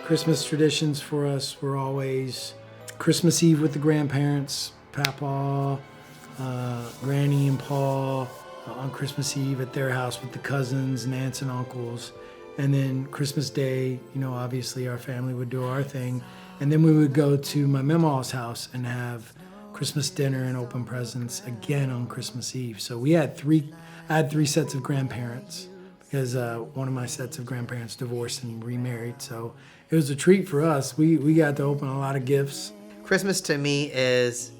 Christmas traditions for us were always Christmas Eve with the grandparents, Papa, Granny and Pa, on Christmas Eve at their house with the cousins and aunts and uncles. And then Christmas Day, obviously our family would do our thing. And then we would go to my Mama's house and have Christmas dinner and open presents again on Christmas Eve. So I had three sets of grandparents because one of my sets of grandparents divorced and remarried. So it was a treat for us. We got to open a lot of gifts. Christmas to me is,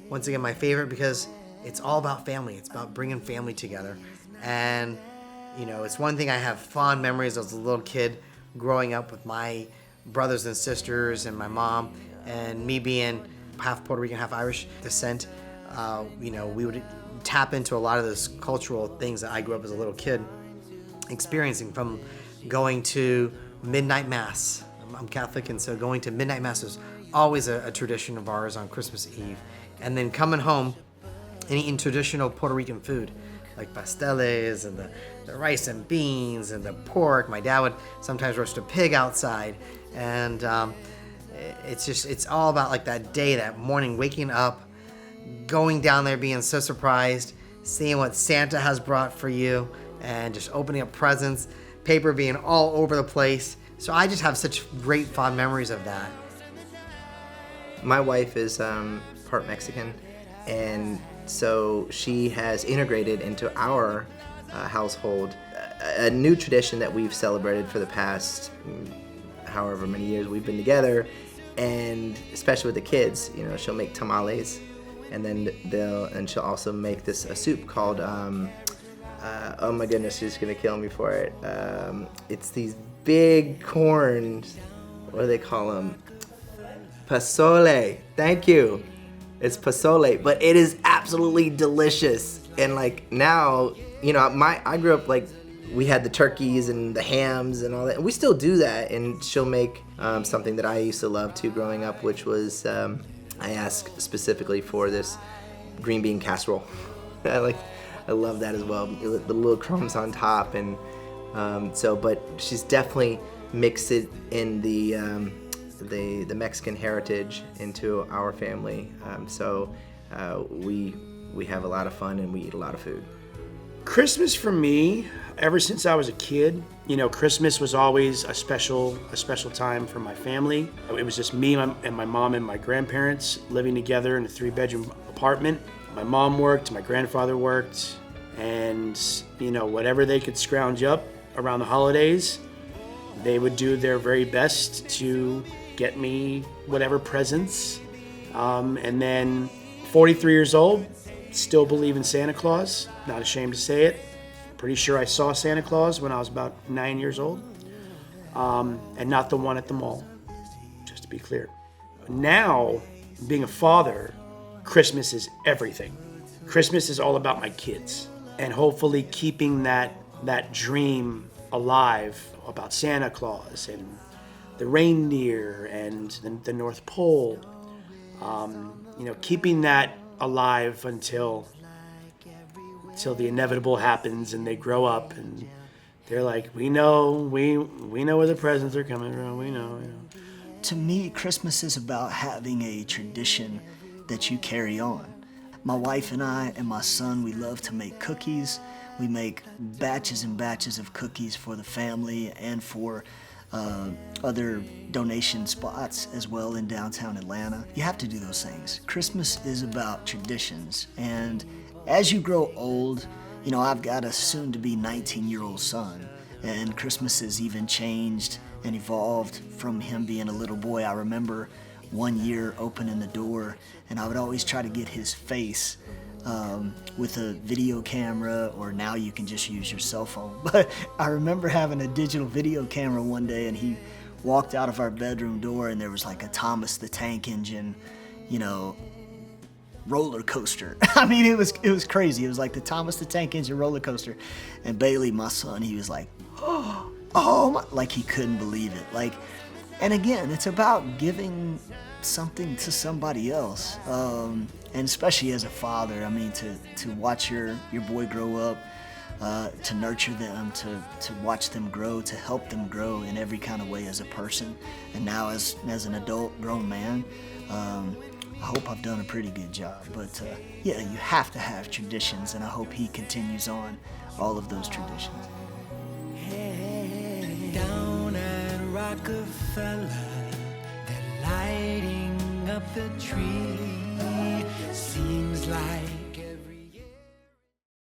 once again, my favorite because it's all about family. It's about bringing family together. And, it's one thing I have fond memories as a little kid growing up with my brothers and sisters and my mom, and me being half Puerto Rican, half Irish descent. We would tap into a lot of those cultural things that I grew up as a little kid experiencing, from going to midnight mass. I'm Catholic, and so going to midnight mass is always a tradition of ours on Christmas Eve. And then coming home and eating traditional Puerto Rican food, like pasteles and the rice and beans and the pork. My dad would sometimes roast a pig outside. And it's all about like that day, that morning, waking up, going down there, being so surprised, seeing what Santa has brought for you, and just opening up presents, paper being all over the place. So I just have such great fond memories of that. My wife is part Mexican, and so she has integrated into our household a new tradition that we've celebrated for the past however many years we've been together, and especially with the kids, she'll make tamales, and then she'll also make a soup called oh my goodness, she's gonna kill me for it. It's these big corns. What do they call them? Pozole. Thank you. It's pozole, but it is absolutely delicious. And like now, I grew up like we had the turkeys and the hams and all that. And we still do that. And she'll make something that I used to love too growing up, which was I asked specifically for this green bean casserole. I love that as well. The little crumbs on top, and but she's definitely mixed it in the Mexican heritage into our family. We have a lot of fun and we eat a lot of food. Christmas for me, ever since I was a kid, Christmas was always a special time for my family. It was just me and my mom and my grandparents living together in a 3-bedroom apartment. My mom worked, my grandfather worked, and whatever they could scrounge up around the holidays, they would do their very best to get me whatever presents. And then 43 years old, still believe in Santa Claus, not ashamed to say it. Pretty sure I saw Santa Claus when I was about 9 years old, and not the one at the mall, just to be clear. Now, being a father, Christmas is everything. Christmas is all about my kids, and hopefully keeping that dream alive about Santa Claus and the reindeer and the North Pole. Keeping that alive until the inevitable happens and they grow up and they're like, we know where the presents are coming from. We know. To me, Christmas is about having a tradition that you carry on. My wife and I and my son, we love to make cookies. We make batches and batches of cookies for the family and for other donation spots as well in downtown Atlanta. You have to do those things. Christmas is about traditions, and as you grow old, I've got a soon-to-be 19-year-old son, and Christmas has even changed and evolved from him being a little boy. I remember one year opening the door, and I would always try to get his face with a video camera, or now you can just use your cell phone. But I remember having a digital video camera one day, and he walked out of our bedroom door, and there was like a Thomas the Tank Engine, roller coaster. I mean, it was crazy. It was like the Thomas the Tank Engine roller coaster. And Bailey, my son, he was like, oh my, like he couldn't believe it. And again, it's about giving something to somebody else. And especially as a father, I mean, to watch your boy grow up, to nurture them, to watch them grow, to help them grow in every kind of way as a person. And now as an adult, grown man, I hope I've done a pretty good job. But yeah, you have to have traditions, and I hope he continues on all of those traditions. Down at Rockefeller, they're lighting up the tree. Seems like